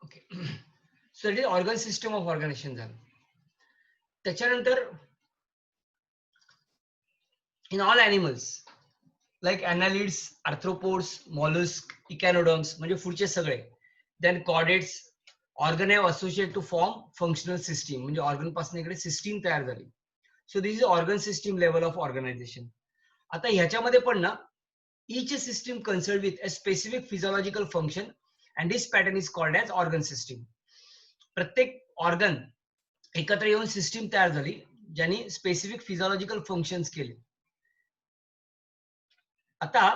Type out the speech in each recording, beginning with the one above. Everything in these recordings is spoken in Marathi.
Okay. So it is organ system of organisation झालं. त्याच्यानंतर in all animals like annelids, arthropods, mollusc, echinoderms म्हणजे पुढचे सगळे, then chordates, organ have associate to form functional system म्हणजे ऑर्गन पासून इकडे सिस्टीम तयार झाली. So this is organ system level of organisation. आता ह्याच्यामध्ये पण ना each system concerned with a specific physiological function and this pattern is called as organ system. प्रत्येक ऑर्गन एकत्र येऊन सिस्टीम तयार झाली ज्यांनी स्पेसिफिक फिजियोलॉजिकल फंक्शन्स केले. आता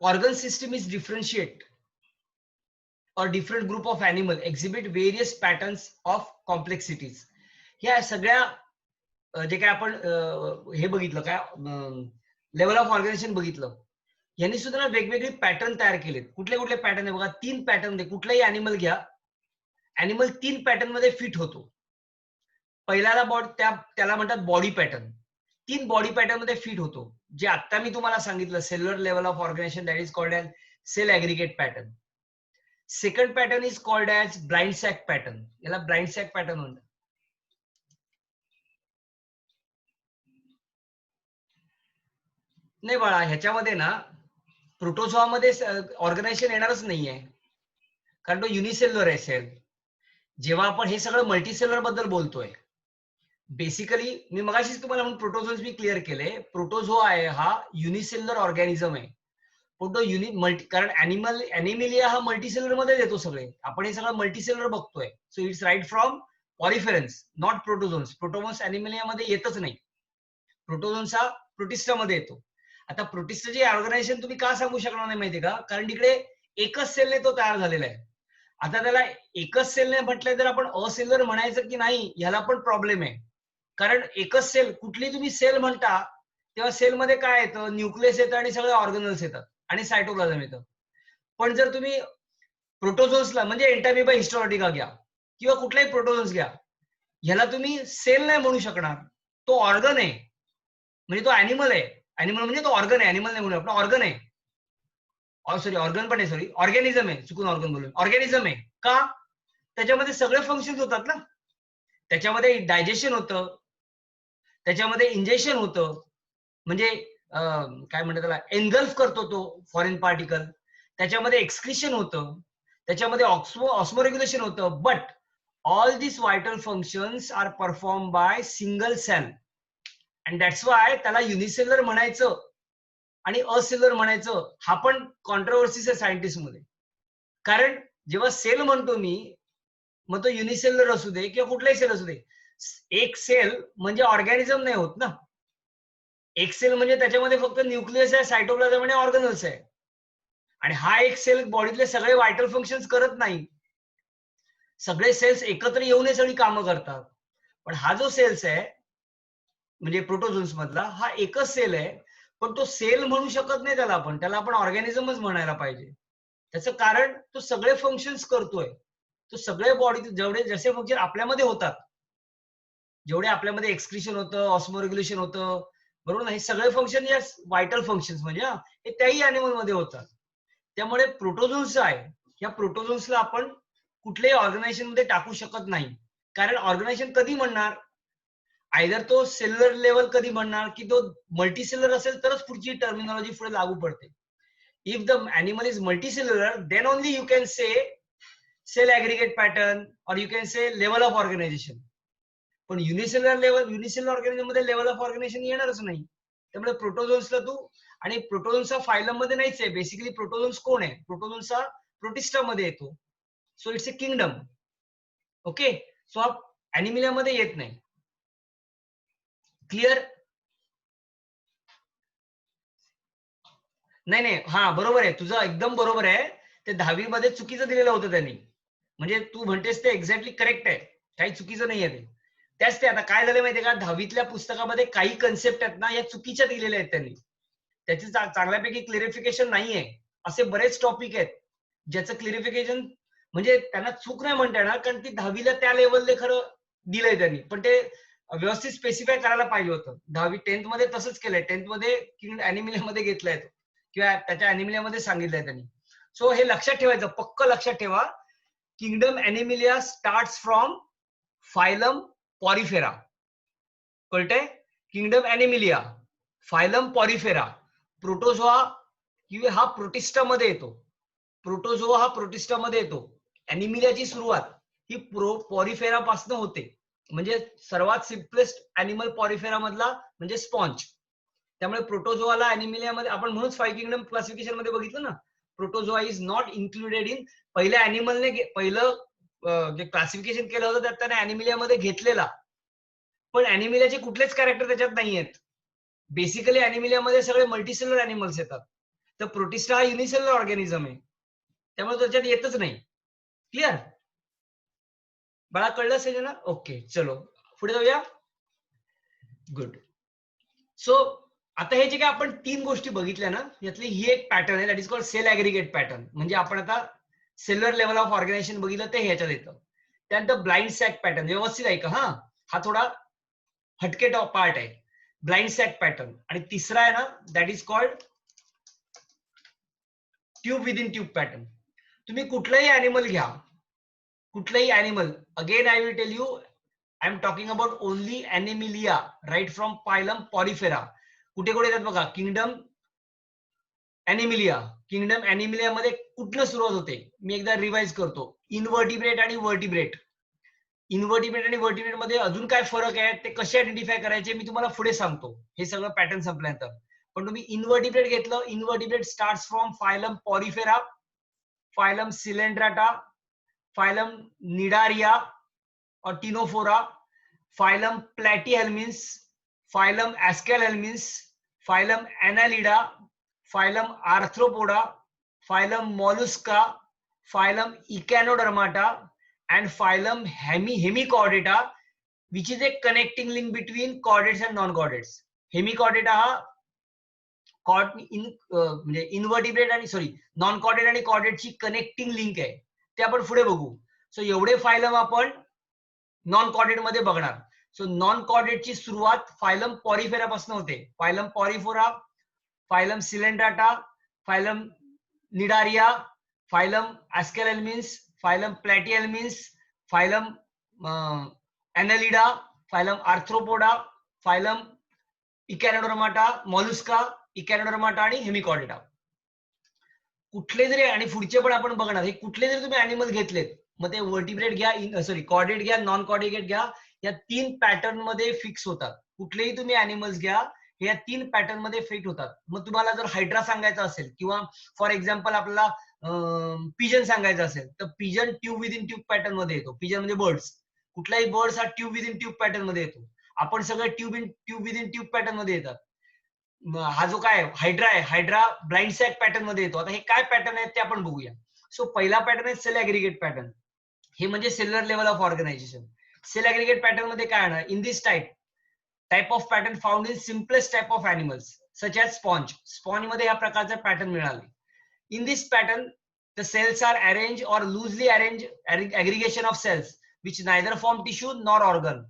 organ system is differentiate or different group of animal exhibit various patterns of complexities. ह्या सगळ्या जे काय आपण हे बघितलं काय लेवल ऑफ ऑर्गनायझेशन बघितलं, यांनी सुद्धा वेगवेगळे पॅटर्न तयार केलेत. कुठले कुठले पॅटर्न आहे बघा, 3 पॅटर्न. कुठलाही अॅनिमल घ्या, अॅनिमल 3 पॅटर्न मध्ये फिट होतो. पहिल्याला त्याला म्हणतात बॉडी पॅटर्न. 3 बॉडी पॅटर्न मध्ये फिट होतो, जे आता मी तुम्हाला सांगितलं cellular level of organisation, that is called as cell aggregate pattern. Second pattern is called as blind sac pattern. याला ब्लाइंड सॅक पॅटर्न म्हणतात. नाही बाळा, ह्याच्यामध्ये ना प्रोटोझोआमध्ये ऑर्गनायझेशन येणारच नाहीये, कारण तो युनिसेल्युलर आहे सेल. जेव्हा आपण हे सगळं मल्टीसेल्युलर बद्दल बोलतोय, बेसिकली मी मगाशीच तुम्हाला म्हणून प्रोटोझोन्स मी क्लिअर केले. प्रोटोझो आहे हा युनिसेल्युलर ऑर्गॅनिझम आहे. पण तो कारण ॲनिमिलिया हा मल्टीसेल्युलर मध्ये येतो सगळे. आपण हे सगळं मल्टीसेल्युलर बघतोय. So it's right from poriferans, not protozoans. Protozoans ॲनिमिलियामध्ये येतच नाही. प्रोटोझोन्स हा प्रोटिस्टामध्ये येतो. आता प्रोटिस्टचे ऑर्गनायझेशन तुम्ही का सांगू शकणार नाही माहितीये का, कारण तिकडे एकच सेलने तो तयार झालेला आहे. आता त्याला एकच सेलने म्हटलंय तर आपण असेल्युलर म्हणायचं की नाही, ह्याला पण प्रॉब्लेम आहे. कारण एकच सेल, कुठली तुम्ही सेल म्हणता तेव्हा सेलमध्ये काय येतं, न्यूक्लियस येतं आणि सगळे ऑर्गनल्स येतात आणि सायटोप्लाझम येतं. पण जर तुम्ही प्रोटोझोन्सला म्हणजे एंटामिबा हिस्टोलॉटिका घ्या किंवा कुठलाही प्रोटोझोन्स घ्या, ह्याला तुम्ही सेल नाही म्हणू शकणार. तो ऑर्गन आहे, म्हणजे तो ॲनिमल आहे. ॲनिमल म्हणजे तो ऑर्गन आहे, ॲनिमल नाही म्हणून आपण ऑर्गन आहे. सॉरी ऑर्गन पण आहे, सॉरी ऑर्गॅनिझम आहे, चुकून ऑर्गन बोलून. ऑर्गॅनिझम आहे का, त्याच्यामध्ये सगळे फंक्शन होतात ना. त्याच्यामध्ये डायजेशन होतं, त्याच्यामध्ये इंजेक्शन होतं, म्हणजे काय म्हणतात त्याला, एनगल्फ करतो तो फॉरेन पार्टिकल. त्याच्यामध्ये एक्सक्रिशन होतं, त्याच्यामध्ये ऑस्मोरेग्युलेशन होतं. But all this vital functions are perform by single cell, and that's why त्याला युनिसेल्युलर म्हणायचं आणि असेल्युलर म्हणायचं. हा पण कॉन्ट्रोवर्सीज आहे सायंटिस्ट मध्ये. कारण जेव्हा सेल म्हणतो मी, मग तो युनिसेल्युलर असू दे किंवा कुठलाही सेल असू दे, एक सेल म्हणजे ऑर्गॅनिझम नाही होत ना. एक सेल म्हणजे त्याच्यामध्ये फक्त न्यूक्लियस आहे, सायटोप्लाझम आणि ऑर्गनल्स आहे. आणि हा एक सेल बॉडीतले सगळे व्हायटल फंक्शन्स करत नाही. सगळे सेल्स एकत्र येऊन हे सगळी कामं करतात. पण हा जो सेल्स आहे म्हणजे प्रोटोझोन्स मधला, हा एकच सेल आहे. पण तो सेल म्हणू शकत नाही त्याला आपण ऑर्गॅनिझमच म्हणायला पाहिजे. त्याचं कारण तो सगळे फंक्शन्स करतोय. तो सगळे बॉडीत जेवढे जसे फंक्शन आपल्यामध्ये होतात, जेवढे आपल्यामध्ये एक्सक्रिशन होतं, ऑस्मोरेग्युलेशन होतं, बरोबर ना, हे सगळे फंक्शन या व्हायटल फंक्शन्स म्हणजे हे त्याही ॲनिमल मध्ये होतात. त्यामुळे प्रोटोझोन्स आहे, या प्रोटोझोन्सला आपण कुठल्याही ऑर्गनायझेशन मध्ये टाकू शकत नाही. कारण ऑर्गनायझेशन कधी म्हणणार, आयदर तो सेल्युलर लेवल कधी म्हणणार की तो मल्टीसेल्युलर असेल तरच पुढची टर्मिनॉलॉजी पुढे लागू पडते. If the animal is multicellular, then only you can say cell aggregate pattern और you can say level of organisation. पण युनिसेल्युलर ऑर्गॅनिझम मध्ये लेवल ऑफ ऑर्गनायझेशन येणारच नाही. त्यामुळे प्रोटोझोन्सला तू, आणि प्रोटोझोन्स हा फायलम मध्ये नाहीच आहे. बेसिकली प्रोटोझोन्स कोण आहे, प्रोटोझोन्स हा प्रोटिस्टा मध्ये येतो. So it's a kingdom. Okay, so हा ॲनिमिलिया मध्ये येत नाही. क्लिअर? नाही, हा बरोबर आहे, तुझं एकदम बरोबर आहे. ते 10वी मध्ये चुकीचं दिलेलं होतं त्यांनी. म्हणजे तू म्हणतेस ते एक्झॅक्टली करेक्ट आहे, काही चुकीचं नाही आहे ते. त्याच ते आता काय झालं माहितीये का, 10वीतल्या पुस्तकामध्ये काही कन्सेप्ट आहेत ना या चुकीच्या दिलेल्या आहेत त्यांनी. त्याची चांगल्यापैकी क्लिअरिफिकेशन नाहीये. असे बरेच टॉपिक आहेत ज्याचं क्लिअरिफिकेशन म्हणजे त्यांना चूक नाही म्हणता येणार, कारण ती 10वीला त्या लेवलने खरं दिलंय त्यांनी, पण ते व्यवस्थित स्पेसिफाय करायला पाहिजे होतं. 10वी 10th मध्ये तसंच केलंय. 10th मध्ये ॲनिमिलिया मध्ये घेतलंय तो, किंवा त्याच्या ॲनिमिलिया मध्ये सांगितलंय त्यांनी. सो हे लक्षात ठेवायचं, पक्क लक्षात ठेवा. Kingdom Animalia starts from phylum Porifera. कळतंय? Kingdom Animalia, phylum Porifera. Protozoa हा प्रोटिस्टा मध्ये येतो. प्रोटोझोआ हा प्रोटिस्टा मध्ये येतो. ॲनिमलियाची सुरुवात ही पॉरिफेरा पासून होते. म्हणजे सर्वात सिम्पलेस्ट ॲनिमल पॉरिफेरा मधला म्हणजे स्पॉन्ज. त्यामुळे प्रोटोझोआला ॲनिमलियामध्ये आपण म्हणून 5 किंगडम क्लासिफिकेशन मध्ये बघितलं ना, protozoa is not included in. पहिल्या ॲनिमलने पहिलं जे क्लासिफिकेशन केलं होतं त्यात त्याने ॲनिमलियामध्ये घेतलेला, पण ॲनिमलियाचे कुठलेच कॅरेक्टर त्याच्यात नाही आहेत. बेसिकली ॲनिमलियामध्ये सगळे मल्टीसेल्युलर ॲनिमल्स येतात. तर प्रोटिस्टा हा युनिसेल्युलर ऑर्गॅनिझम आहे, त्यामुळे त्याच्यात येतच नाही. क्लिअर बाळा, कळलं असेल ना? ओके, चलो पुढे जाऊया. गुड. सो आता हे जे काय आपण 3 गोष्टी बघितल्या ना, यातली ही एक पॅटर्न आहे, that is called cell aggregate pattern. म्हणजे आपण आता सेल्युलर लेवल ऑफ ऑर्गनायझेशन बघितलं ते ह्याच्यात येतं. त्यानंतर ब्लाइंड सॅक पॅटर्न, व्यवस्थित ऐका हा, हा थोडा हटके पार्ट आहे. Blind sac pattern. आणि तिसरा आहे ना, that is called tube within tube pattern. तुम्ही कुठलाही ॲनिमल घ्या, कुठलाही animal, again I will tell you, I am talking about only Animalia, right from phylum Porifera. कुठे कुठे येतात बघा, किंगडम ॲनिमिलिया. किंगडम ॲनिमिलिया मध्ये कुठलं सुरुवात होते, मी एकदा रिवाइज करतो. इनव्हर्टिब्रेट आणि वर्टिब्रेट. इनव्हर्टिब्रेट आणि वर्टिब्रेट मध्ये अजून काय फरक आहे, ते कसे आयडेंटिफाय करायचे मी तुम्हाला पुढे सांगतो, हे सगळं पॅटर्न संपल्यानंतर. पण तुम्ही इनव्हर्टिब्रेट घेतलं, invertebrate starts from phylum Porifera, phylum Coelenterata, phylum Cnidaria और Ctenophora, phylum Platyhelminthes, phylum Aschelminthes, phylum Annelida, phylum Arthropoda, phylum Mollusca, phylum Echinodermata and phylum hemichordata, which is a connecting link between chordates and non-chordates. Hemichordata हा म्हणजे इनव्हर्टिब्रेट आणि नॉन कॉर्डेट आणि कॉर्डेटची कनेक्टिंग लिंक आहे, ते आपण पुढे बघू. सो एवढे फायलम आपण नॉन कॉर्डेट मध्ये बघणार. सो नॉन कॉर्डेटची सुरुवात फायलम पॉरिफेरा पासून होते. Phylum Porifera, phylum Coelenterata, phylum Cnidaria, phylum Aschelminthes, phylum Platyhelminthes, phylum Annelida, phylum Arthropoda, phylum Echinodermata, Mollusca, Echinodermata आणि हेमिकॉर्डेटा. कुठले जरी, आणि पुढचे पण आपण बघणार, हे कुठले जरी तुम्ही ॲनिमल घेतलेत, मग ते वर्टिब्रेट घ्या, कॉर्डेट घ्या, नॉन कॉर्डेट घ्या, या 3 पॅटर्न मध्ये फिक्स होतात. कुठलेही तुम्ही ॲनिमल्स घ्या, हे या 3 पॅटर्न मध्ये फिट होतात. मग तुम्हाला जर हायड्रा सांगायचा असेल, किंवा फॉर एक्झाम्पल आपल्याला पिजन सांगायचं असेल, तर pigeon tube within tube pattern मध्ये येतो. पिजन म्हणजे बर्ड्स, कुठलाही बर्ड्स हा tube within tube pattern मध्ये येतो. आपण सगळे tube within tube pattern मध्ये येतात. हा जो काय हायड्रा आहे, हायड्रा ब्लाइंड सॅक पॅटर्न मध्ये येतो. आता हे काय पॅटर्न आहेत ते आपण बघूया. सो पहिला पॅटर्न आहे सेल ऍग्रीगेट पॅटर्न. हे cellular level of organisation. Cell aggregate pattern मध्ये काय आहे, in this type of pattern found in simplest type of animals such as sponge. Sponge मध्ये या प्रकारचे पॅटर्न मिळाले. In this pattern the cells are arranged or loosely arranged aggregation of cells which neither form tissue nor organ.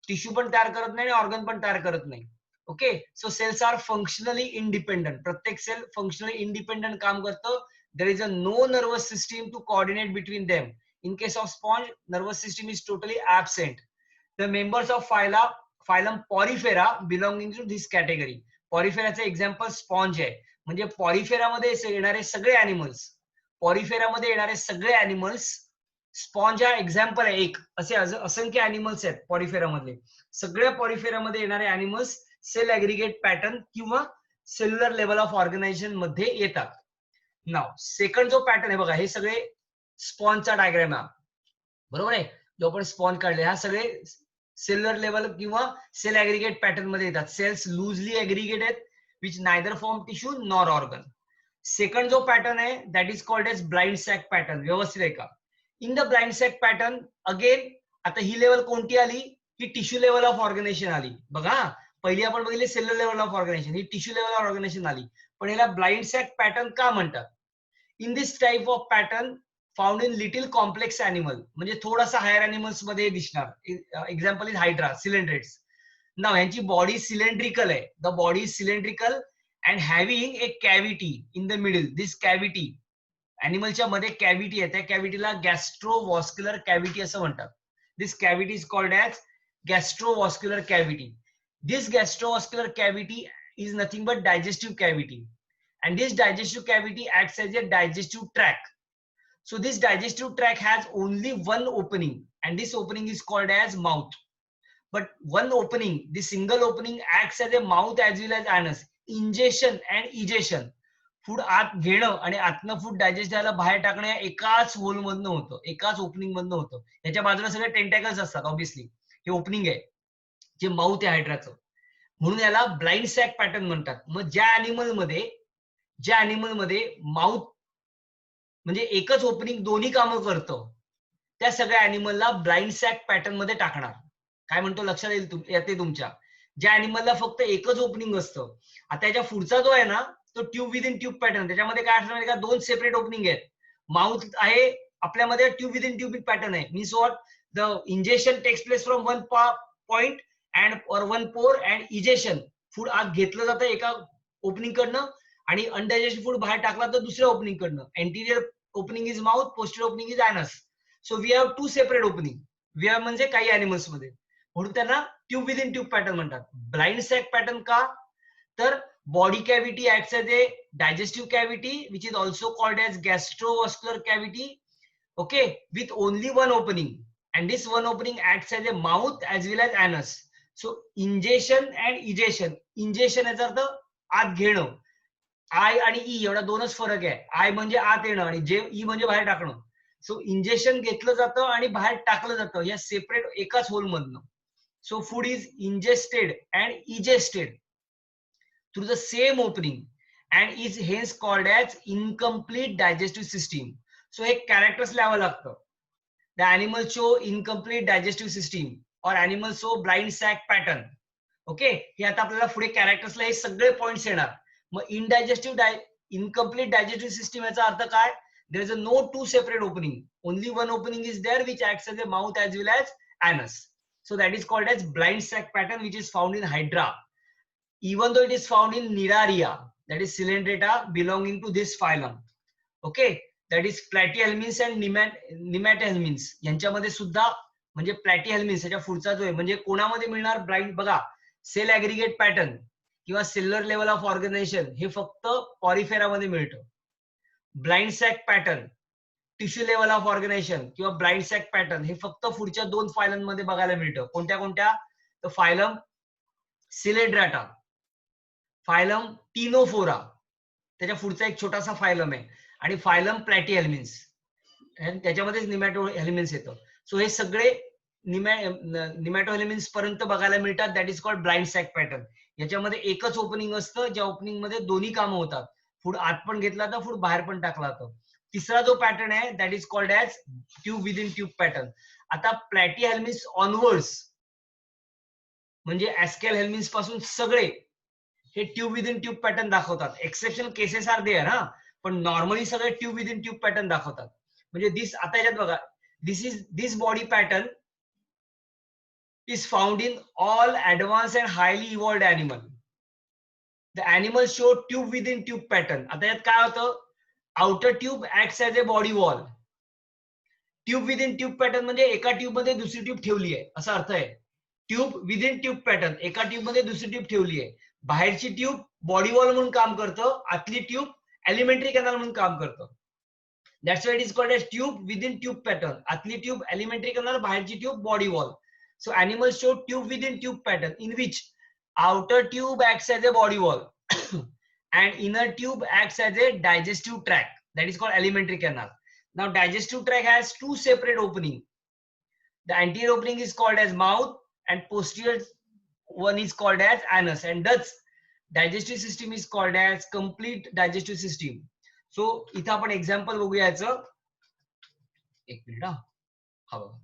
Tissue पण तयार करत नाही, ऑर्गन पण तयार करत नाही. Okay, so cells are functionally independent. प्रत्येक सेल फंक्शनली इंडिपेंडंट काम करतं. There is a no nervous system to coordinate between them. In case of sponge, nervous system is totally absent. The members of phylum Porifera belonging to this category. पॉरिफेराचे एक्झाम्पल स्पॉन्ज आहे. म्हणजे पॉरिफेरामध्ये येणारे सगळे ॲनिमल्स, पॉरिफेरामध्ये येणारे सगळे ॲनिमल्स स्पॉन्ज हा एक्झाम्पल आहे. एक असे असंख्य ॲनिमल्स आहेत पॉरिफेरामधले. सगळ्या पॉरिफेरामध्ये येणारे ॲनिमल्स सेल ऍग्रीगेट पॅटर्न किंवा सेल्युलर लेवल ऑफ ऑर्गनायझेशन मध्ये येतात. नाव सेकंड जो पॅटर्न आहे बघा, हे सगळे स्पॉन्जचा डायग्राम आहे, बरोबर आहे. जो आपण स्पॉन्ज काढले, हा सगळे सेल्युलर लेवल किंवा सेल ऍग्रीगेट पॅटर्न मध्ये येतात. Cells loosely aggregated which neither form tissue nor organ. Second जो पॅटर्न आहे that is called as blind sac pattern. व्यवस्थित आहे का? In the blind sac pattern again, आता ही लेवल कोणती आली, ही टिश्यू लेवल ऑफ ऑर्गनायझेशन आली. बघा, पहिली आपण बघितली सेल्युलर लेवल ऑफ ऑर्गनायझेशन, ही टिश्यू लेवल ऑफ ऑर्गनायझेशन आली. पण याला ब्लाइंड सॅक पॅटर्न का म्हणतात? In this type of pattern found in little complex animal, म्हणजे थोडासा हायर अॅनिमल्स मध्ये दिसणार. Example is Hydra, coelenterates. नाव यांची बॉडी सिलेंड्रिकल आहे. The body is cylindrical and having a cavity in the middle. This cavity ॲनिमलच्या मध्ये कॅव्हिटी आहे, त्या कॅव्हिटीला गॅस्ट्रोव्हॉस्क्युलर कॅव्हिटी असं म्हणतात. This cavity is called as gastrovascular cavity. This gastrovascular cavity is nothing but digestive cavity, and this digestive cavity acts as a digestive tract. So this digestive tract has only one opening, and this opening is called as mouth. But one opening, this single opening acts as a mouth as well as anus. Ingestion and egestion, food आत घेणं आणि आतनं फूड डायजेस्ट झाला बाहेर टाकणं या एकाच होल मधनं होतं, एकाच ओपनिंग मधनं होतं. याच्या बाजूला सगळे टेंटॅकल्स असतात. ऑब्व्हियसली हे ओपनिंग आहे जे माउथ आहे हायड्राचं, म्हणून याला ब्लाइंड सॅक पॅटर्न म्हणतात. मग ज्या अॅनिमल मध्ये माउथ म्हणजे एकच ओपनिंग दोन्ही कामं करतं, त्या सगळ्या अॅनिमलला ब्लाइंड सॅक पॅटर्न मध्ये टाकणार. काय म्हणतो लक्षात येते तुमच्या? ज्या अॅनिमलला फक्त एकच ओपनिंग असतं, आता याच्या पुढचा जो आहे ना तो ट्यूब विदिन ट्यूब पॅटर्न. त्याच्यामध्ये काय असणार का, दोन सेपरेट ओपनिंग आहेत. माउथ आहे आपल्यामध्ये, ट्यूब विदिन ट्यूब पॅटर्न आहे. Means what, the injection takes place from one point and और one pore and egestion, food आत घेतलं जातं एका ओपनिंग कडनं आणि अनडायजेस्टेड फूड बाहेर टाकला तर दुसऱ्या ओपनिंग कडनं. Anterior opening is mouth, posterior opening is anus. So we have two separate opening. We have म्हणजे काही अॅनिमल्स मध्ये, म्हणून त्यांना ट्यूब विदिन ट्यूब पॅटर्न म्हणतात. ब्लाइंड सॅक पॅटर्न का, तर body cavity acts as a digestive cavity which is also called as gastrovascular cavity, okay, with only one opening, and this one opening acts as a mouth as well as anus. So ingestion and egestion, ingestion याचा अर्थ आत घेणं, आय आणि ई एवढा दोनच फरक आहे. आय म्हणजे आत येणं आणि जे ई म्हणजे बाहेर टाकणं. सो इंजेक्शन घेतलं जातं आणि बाहेर टाकलं जातं या सेपरेट एकाच होल मधनं. So food is ingested and egested through the same opening and is hence called as incomplete digestive system. So हे characters लावावं लागतं. The animal show incomplete digestive system or animal show blind sac pattern. Okay, हे आता आपल्याला पुढे कॅरेक्टर्सला हे सगळे पॉइंट्स येणार. मग incomplete digestive system याचा अर्थ काय, there is a no two separate opening, only one opening is there which acts as a mouth as well as anus. So that is called as blind sac pattern which is found in Hydra. Even though it is found in Niraria, that is Cylindrata belonging to this phylum. Okay, that is Platyhelminths and Nematohelminths यांच्यामध्ये सुद्धा म्हणजे Platyhelminths याच्या पुढचा जो आहे म्हणजे कोणामध्ये मिळणार ब्लाइंड, बघा सेल ऍग्रीगेट पॅटर्न किंवा सेल्युलर लेवल ऑफ ऑर्गनायझेशन हे फक्त पॉरिफेरा मध्ये मिळतं. Blind sac pattern, tissue level of organisation किंवा ब्लाइंड सॅक पॅटर्न हे फक्त पुढच्या दोन फायलम मध्ये बघायला मिळतं. कोणत्या कोणत्या, तर फायलम सिलेड्राटा, फायलम टिनोफोरा, त्याच्या पुढचा एक छोटासा फायलम आहे, आणि फायलम प्लॅटीहेल्मिन्स त्याच्यामध्येच निमॅटोहेल्मिन्स येतं. सो हे सगळे निमॅटोहेल्मिन्स पर्यंत बघायला मिळतात. That is called blind sac pattern. याच्यामध्ये एकच ओपनिंग असतं, ज्या ओपनिंग मध्ये दोन्ही कामं होतात, फूड आत पण घेतला तर फूड बाहेर पण टाकला जातो. तिसरा जो पॅटर्न आहे that is called as tube within tube pattern. आता प्लॅटीहेल्मिन्स ऑनवर्ड्स म्हणजे ऍस्केल हेल्मिन्स पासून सगळे हे ट्यूब विदिन ट्यूब पॅटर्न दाखवतात. एक्सेप्शनल केसेस आर देअर हा, पण नॉर्मली सगळे ट्यूब विदिन ट्यूब पॅटर्न दाखवतात. म्हणजे दिस आता याच्यात बघा, this body pattern is found in all advanced and highly evolved animal. The animal show tube within tube pattern. आता यात काय होतं, outer tube acts as a body wall. Tube within tube pattern म्हणजे एका ट्यूब मध्ये दुसरी ट्यूब ठेवली आहे असा अर्थ आहे. ट्यूब विदिन ट्यूब पॅटर्न, एका ट्यूब मध्ये दुसरी ट्यूब ठेवली आहे. बाहेरची ट्यूब बॉडी वॉल म्हणून काम करतं, आतली ट्यूब एलिमेंटरी कॅनल म्हणून काम करतं. That's why it is called as tube within tube pattern. आतली ट्यूब एलिमेंटरी कॅनल, बाहेरची tube body wall. So animals show tube within tube pattern in which outer tube acts as a body wall and inner tube acts as a digestive tract, that is called alimentary canal. Now digestive tract has two separate opening. The anterior opening is called as mouth and posterior one is called as anus, and thus digestive system is called as complete digestive system. So इथं आपण एक्झाम्पल बघूया याचं. एक मिनिट हा बघा,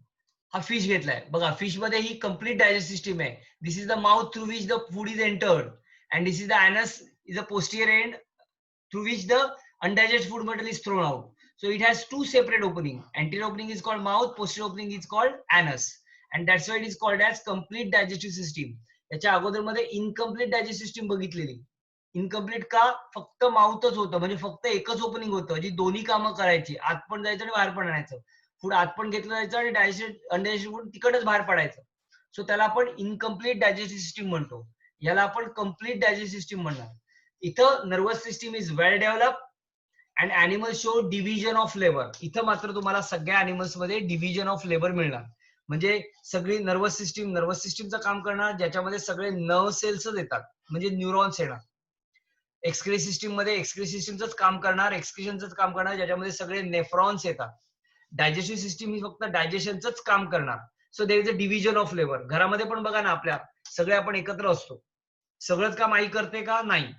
हा फिश घेतलाय बघा. फिश मध्ये ही कंप्लीट डायजेस्ट सिस्टीम आहे. This is the mouth through which the food is entered and this is the anus is the posterior end through which the undigest food material is thrown out. So it has two separate opening. Anterior opening is called mouth, posterior opening is called anus, and that's why it is called as complete digestive system. याच्या अगोदर मध्ये इनकम्प्लीट डायजेस्टिव्ह सिस्टीम बघितलेली. इनकम्प्लीट का? फक्त माउथच होतं, म्हणजे फक्त एकच ओपनिंग होतं जी दोन्ही कामं करायची, आत पण जायचं आणि बाहेर पण आणायचं. फूड आत पण घेतलं जायचं आणि डायजेस्ट करून तिकडच बाहेर पडायचं. सो त्याला आपण इनकम्प्लीट डायजेस्टिव्ह सिस्टीम म्हणतो. याला आपण कम्प्लीट डायजेस्टिव्ह सिस्टीम म्हणणार. इथं nervous system is well develop and animal show division of labour. इथं मात्र तुम्हाला सगळ्या अॅनिमल्स मध्ये डिव्हिजन ऑफ लेबर मिळणार. म्हणजे सगळी नर्वस सिस्टीमचं काम करणार, ज्याच्यामध्ये सगळे नर्व सेल्सच येतात, म्हणजे न्यूरॉन्स येणार. एक्सक्री सिस्टीम मध्ये एक्सक्री सिस्टीमच काम करणार, एक्सक्रिशनच काम करणार, ज्याच्यामध्ये सगळे नेफ्रॉन्स येतात. डायजेस्टिव्ह सिस्टीम ही फक्त डायजेशनच काम करणार. So there is a division of labour. घरामध्ये पण बघा ना, आपल्या सगळे आपण एकत्र असतो. सगळंच काम आई करते का? नाही.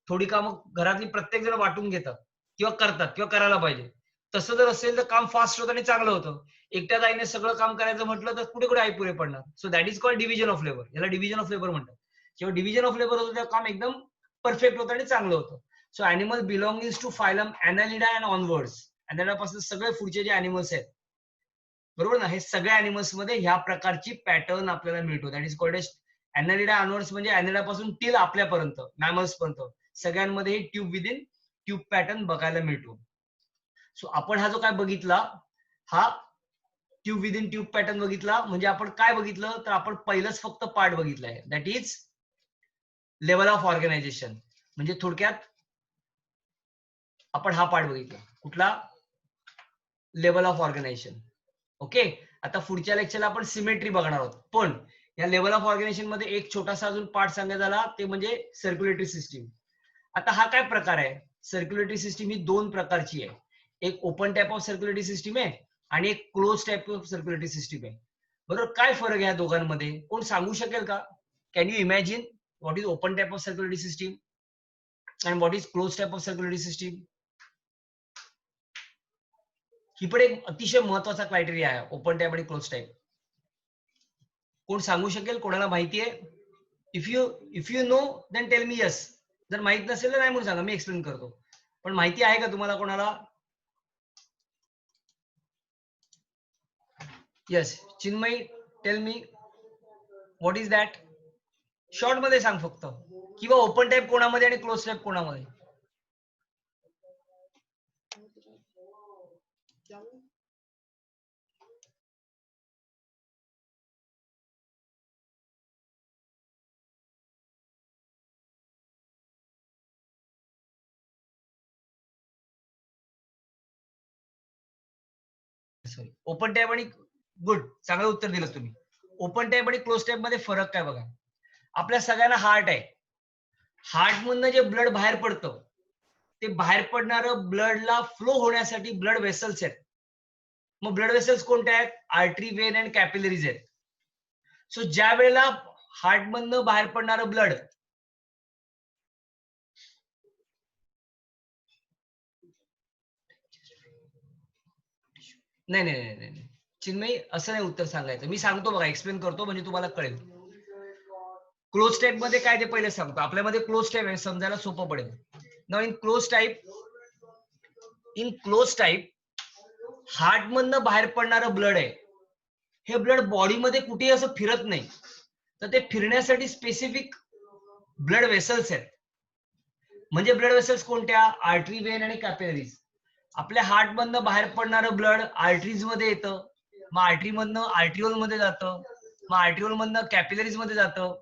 थोडी कामं घरातली प्रत्येक जण वाटून घेतात किंवा करतात किंवा करायला पाहिजे. तसं जर असेल तर काम फास्ट होतं आणि चांगलं होतं. एकट्याच आईने सगळं काम करायचं म्हटलं तर कुठे कुठे आई पुरे पडणार. So that is called division of labour. याला डिव्हिजन ऑफ लेबर म्हणतात. जेव्हा डिव्हिजन ऑफ लेबर होतं तेव्हा काम एकदम परफेक्ट होतं आणि चांगलं होतं. So animal belonging to phylum Annelida and onwards. ॲनालिडापासून सगळे पुढचे जे अॅनिमल्स आहेत, बरोबर ना, हे सगळ्या अॅनिमल्स मध्ये ह्या प्रकारची पॅटर्न आपल्याला मिळतो. दॅट इज कॉल्ड ॲनालिडा ऑनवर्ड्स, म्हणजे ॲनालिडापासून टिल आपल्यापर्यंत, मॅमल्स पर्यंत सगळ्यांमध्ये ट्यूब विदिन ट्यूब पॅटर्न बघायला मिळतो. सो आपण हा जो काय बघितला, हा ट्यूब विदिन ट्यूब पॅटर्न बघितला. म्हणजे आपण काय बघितलं तर आपण पहिलंच फक्त पार्ट बघितलाय, that is level of organisation. म्हणजे थोडक्यात आपण हा पार्ट बघितला. कुठला? Level of organisation. ओके. आता पुढच्या लेक्चरला आपण सिमेट्री बघणार आहोत. पण या लेवल ऑफ ऑर्गनायझेशन मध्ये एक छोटासा अजून पार्ट सांगायचा झाला, ते म्हणजे सर्क्युलेटरी सिस्टीम. आता हा काय प्रकार आहे? सर्क्युलेटरी सिस्टीम ही दोन प्रकारची आहे. एक open type of circulatory system आहे आणि एक close type of circulatory system आहे. बरोबर. काय फरक आहे या दोघांमध्ये? कोण सांगू शकेल का? Can you imagine what is open type of circulatory system and what is close type of circulatory system? ही पण एक अतिशय महत्वाचा क्रायटेरिया आहे, ओपन टाइप आणि क्लोज टाइप. कोण सांगू शकेल? कोणाला माहिती आहे? If you know then tell me yes. जर माहित नसेल तर नाही म्हणून सांगा, मी एक्सप्लेन करतो. पण माहिती आहे का तुम्हाला कोणाला? Yes, Chinmayi, tell me what is that. Short मध्ये सांग फक्त. किंवा ओपन टाइप कोणामध्ये आणि क्लोज टाइप कोणामध्ये? सॉरी, ओपन टाइप आणि गुड, चांगलं उत्तर दिलं तुम्ही. ओपन टाइप आणि क्लोज टाइप मध्ये फरक काय बघा. आपल्या सगळ्यांना हार्ट आहे. हार्ट मधनं जे ब्लड बाहेर पडतं, ते बाहेर पडणारं ब्लडला फ्लो होण्यासाठी ब्लड वेसल्स आहेत. मग ब्लड वेसल्स कोणत्या आहेत? आर्टरी, वेन अँड कॅपिलरीज आहेत. सो ज्या वेळेला हार्ट मधनं बाहेर पडणारं ब्लड नाही नाही नाही नाही चिन्मयी, असं नाही उत्तर सांगायचं. मी सांगतो बघा, एक्सप्लेन करतो म्हणजे तुम्हाला कळेल. क्लोज टाइप मध्ये काय ते पहिले सांगतो. आपल्यामध्ये क्लोज टाइप आहे, समजायला सोपं पडेल. Now in close type heart मधनं बाहेर पडणारं ब्लड आहे, हे ब्लड बॉडीमध्ये कुठेही असं फिरत नाही, तर ते फिरण्यासाठी स्पेसिफिक ब्लड वेसल्स आहेत. म्हणजे ब्लड वेसल्स कोणत्या? आर्टरी, वेन आणि कॅपिलरीज. आपल्या हार्ट मधनं बाहेर पडणारं ब्लड आर्टरीज मध्ये येतं, मग आर्टरी मधनं आर्ट्रिओल मध्ये जातं, मग आर्ट्रिओल मधनं कॅपिलरीज मध्ये जातं.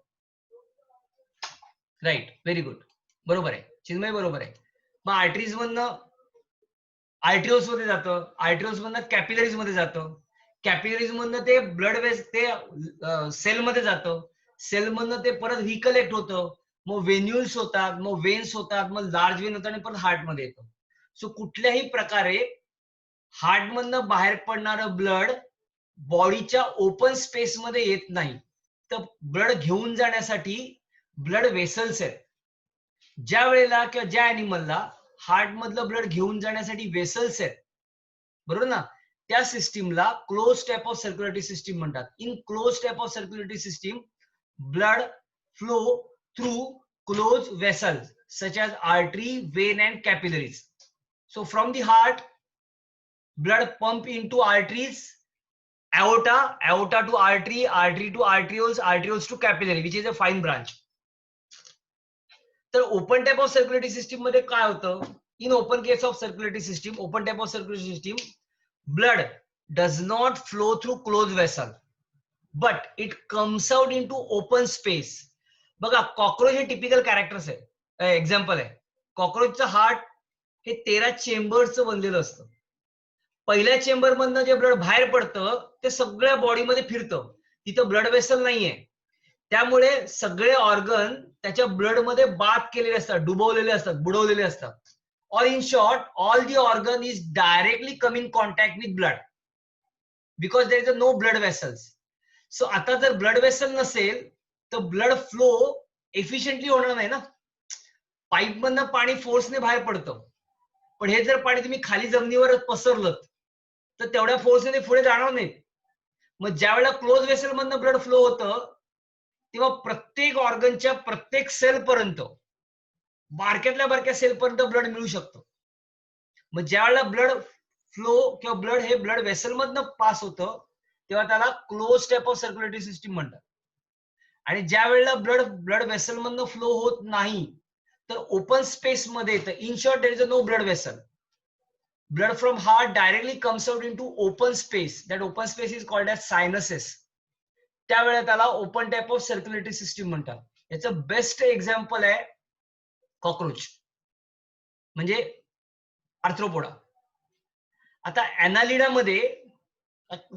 राईट, व्हेरी गुड, बरोबर आहे चिन्मय, बरोबर आहे. मग आर्टरीज मधनं आर्ट्रिओल्स मध्ये जातं, आर्ट्रिओल्स मधनं कॅपिलरीज मध्ये जातं, कॅपिलरीज मधनं ते ब्लड वेस ते सेल मध्ये जातं, सेल मधनं ते परत रिकलेक्ट होतं, मग वेन्युल्स होतात, मग वेन्स होतात, मग लार्ज वेन होतात आणि परत हार्ट मध्ये येतं. सो कुठल्याही प्रकारे हार्ट मधनं बाहेर पडणारं ब्लड बॉडीच्या ओपन स्पेस मध्ये येत नाही, तर ब्लड घेऊन जाण्यासाठी ब्लड वेसल्स आहेत. ज्या वेळेला किंवा ज्या अॅनिमलला हार्ट मधलं ब्लड घेऊन जाण्यासाठी वेसल्स आहेत, बरोबर ना, त्या सिस्टीमला close type of circulatory system म्हणतात. In close type of circulatory system blood flow through close vessels such as artery, vein and capillaries. So from the heart blood pump into arteries, aorta to artery, artery to arterioles, arterioles to capillary, which is a fine branch. तर open type of circulatory system मध्ये काय होतं, in open case of circulatory system, open type of circulatory system, blood does not flow through close vessel but it comes out into open space. बघा कॉक्रोच हे टिपिकल कॅरेक्टर्स आहे, एक्झाम्पल आहे. कॉक्रोचचं हार्ट हे 13 चेंबर्सचं बनलेलं असतं. पहिल्या चेंबर मधनं जे ब्लड बाहेर पडतं ते सगळ्या बॉडीमध्ये फिरतं, तिथं ब्लड वेसल नाहीये. त्यामुळे सगळे ऑर्गन त्याच्या ब्लड मध्ये बाथ केलेले असतात, डुबवलेले असतात, बुडवलेले असतात. Or in short all the organ is directly come in contact with blood because there is a no blood vessels. So आता जर ब्लड वेसल नसेल तर ब्लड फ्लो एफिशियंटली होणार नाही ना. पाईप मधनं पाणी फोर्सने बाहेर पडतं, पण हे जर पाणी तुम्ही खाली जमिनीवर पसरलं तर तेवढ्या फोर्सने ते पुढे जाणार नाही. मग ज्या वेळेला क्लोज वेसल मधनं ब्लड फ्लो होतं तेव्हा प्रत्येक ऑर्गनच्या प्रत्येक सेल पर्यंत, बारक्यातल्या बारक्या सेल पर्यंत ब्लड मिळू शकतं. मग ज्या वेळेला ब्लड फ्लो किंवा ब्लड हे ब्लड वेसल मधनं पास होतं तेव्हा त्याला close type of circulatory system म्हणतात. आणि ज्या वेळेला ब्लड वेसल मधनं फ्लो होत नाही तर ओपन स्पेस मध्ये येतं. In short there is a no blood vessel. Blood from heart directly comes out into open space. That open space is called as sinuses. त्यावेळेला त्याला open type of circulatory system म्हणतात. याचं बेस्ट एक्झाम्पल आहे कॉक्रोच म्हणजे आर्थ्रोपोडा. आता ॲनालिडामध्ये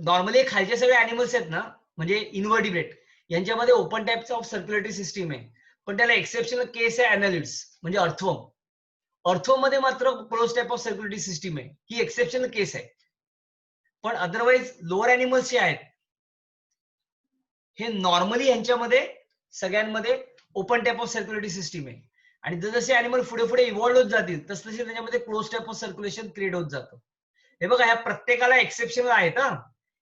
नॉर्मली खालचे सगळे अॅनिमल्स आहेत ना, म्हणजे इन्व्हर्टिब्रेट, यांच्यामध्ये open types of circulatory system आहे. पण त्याला एक्सेप्शनल केस आहे ॲनालिड्स म्हणजे अर्थवर्म. अर्थवर्म मध्ये मात्र close type of circulatory system आहे, ही एक्सेप्शनल केस आहे. पण अदरवाईज लोअर अॅनिमल्स जे आहेत हे नॉर्मली यांच्यामध्ये सगळ्यांमध्ये open type of circulatory system आहे. आणि जसे अॅनिमल पुढे पुढे इव्हॉल्व्ह होत जातील तस तसे त्याच्यामध्ये close type of circulation create होत जातं. हे बघा ह्या प्रत्येकाला एक्सेप्शनल आहेत हा.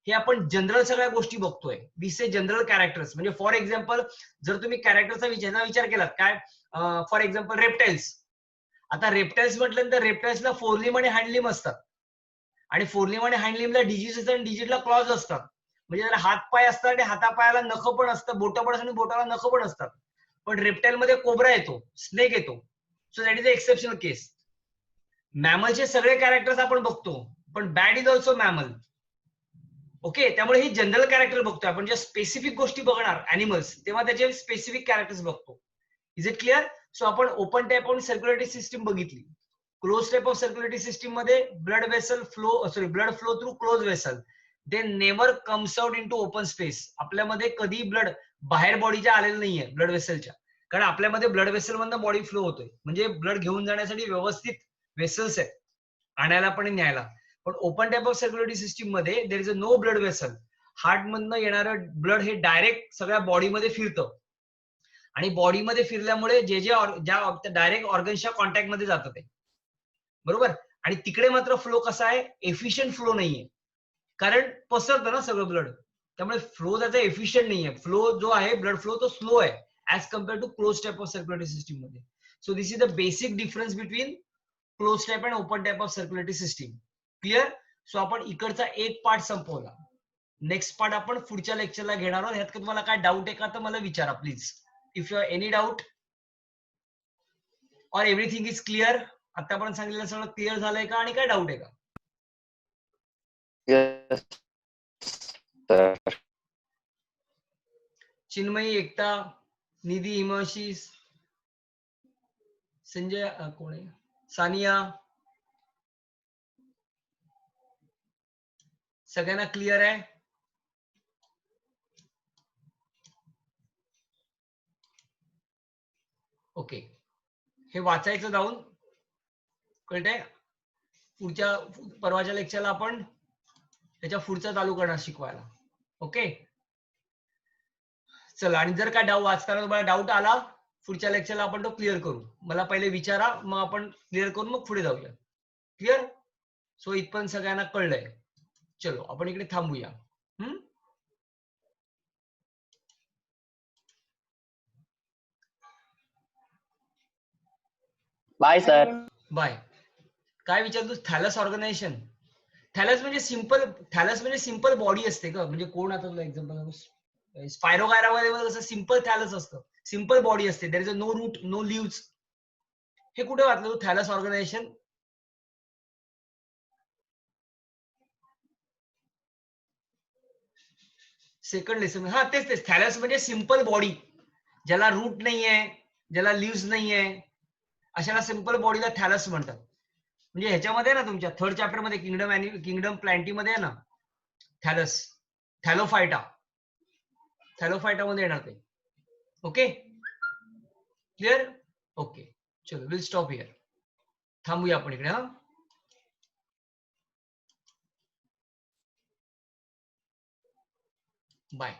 हे आपण जनरल सगळ्या गोष्टी बघतोय. दिस ए जनरल कॅरेक्टर्स. म्हणजे फॉर एक्झाम्पल जर तुम्ही कॅरेक्टरचा विचार केलात काय, फॉर एक्झाम्पल रेप्टाइल्स. आता रेप्टाइल्स म्हटल्यानंतर रेप्टाइल्सला फोरलिम आणि हँडलिम असतात. आणि फोरलिम आणि हँडलिमला डिजिट्स असतात आणि डिजिटला क्लॉज असतात. म्हणजे त्याला हात पाय असतात आणि हातापायाला नख पण असतं, बोटं पण असतात आणि बोटाला नख पण असतात. पण रेप्टाइल मध्ये कोब्रा येतो, स्नेक येतो. So that is a exceptional case. मॅमलचे सगळे कॅरेक्टर्स आपण बघतो, पण bat is also mammal. Okay, त्यामुळे ही जनरल कॅरेक्टर बघतोय आपण. जेव्हा स्पेसिफिक गोष्टी बघणार अॅनिमल्स तेव्हा त्याचे स्पेसिफिक कॅरेक्टर्स बघतो. Is it clear? सो आपण open type of circulatory system बघितली. Close type of circulatory system मध्ये blood flow through close vessel, they never comes out into open space. आपल्यामध्ये कधी ब्लड बाहेर बॉडीच्या आलेलं नाहीये ब्लड वेसलच्या, कारण आपल्यामध्ये ब्लड वेसल मधनं बॉडी फ्लो होतोय. म्हणजे ब्लड घेऊन जाण्यासाठी व्यवस्थित वेसल्स आहेत, आणायला पण न्यायला. पण open type of circulatory system मध्ये there is a no blood vessel. Heart मधनं येणारं ब्लड हे डायरेक्ट सगळ्या बॉडीमध्ये फिरतं आणि बॉडीमध्ये फिरल्यामुळे ज्या डायरेक्ट ऑर्गन्सच्या कॉन्टॅक्ट मध्ये जातं ते, बरोबर. आणि तिकडे मात्र फ्लो कसा आहे, एफिशियंट फ्लो नाहीये, कारण पसरतं ना सगळं ब्लड. त्यामुळे फ्लो त्याचा एफिशियंट नाहीये. फ्लो जो आहे ब्लड फ्लो तो स्लो आहे as compare to close type of circulatory system मध्ये. So this is the basic difference between close type and open type of circulatory system. Clear? So आपण इकडचा एक पार्ट संपवला. नेक्स्ट पार्ट आपण पुढच्या लेक्चरला घेणार आहोत. ह्यात तुम्हाला काय डाऊट आहे का तर मला विचारा please. If you have any doubt और एव्हरीथिंग इज क्लिअर. आतापर्यंत सांगितलेलं सगळं क्लिअर झालंय का आणि काय डाऊट आहे का? Yes, sir. चिन्मयी, एकता, निधी, हिमांशी, संजय, कोण आहे, सानिया, सगळ्यांना क्लिअर आहे? ओके, हे वाचायचं जाऊन कळतंय. पुढच्या परवाच्या लेक्चरला आपण त्याच्या पुढचा चालू करणार शिकवायला. ओके, चला. आणि जर काय वाचताना तुम्हाला डाऊट आला पुढच्या लेक्चरला आपण तो क्लिअर करू. मला पहिले विचारा, मग आपण क्लिअर करून मग पुढे जाऊया. क्लिअर? सो इथपर्यंत सगळ्यांना कळलंय. चलो आपण इकडे थांबूया. Bye sir. बाय. काय विचारतो? थॅलस ऑर्गनायझेशन. थॅलस म्हणजे सिंपल बॉडी असते का? म्हणजे कोण, आता तुला एक्झाम्पल स्पायरोगायरा मध्ये कसं सिंपल थॅलस असतं, सिंपल बॉडी असते. There is a no root, no leaves, हे कुठे वाचलं तू थॅलस ऑर्गनायझेशन? Second lesson. हा तेच तेच. थॅलस म्हणजे सिंपल बॉडी, ज्याला रूट नाहीये, ज्याला लिव्स नाहीये, अशाला सिंपल बॉडीला थॅलस म्हणतात. म्हणजे ह्याच्यामध्ये ना तुमच्या थर्ड चॅप्टर मध्ये किंगडम प्लॅन्टी मध्ये आहे ना थॅलस, थॅलोफायटा, थॅलोफायटा मध्ये येणार ते. Okay clear? ओके चलो विल स्टॉप हिअर. थांबूया आपण इकडे. हा बाय.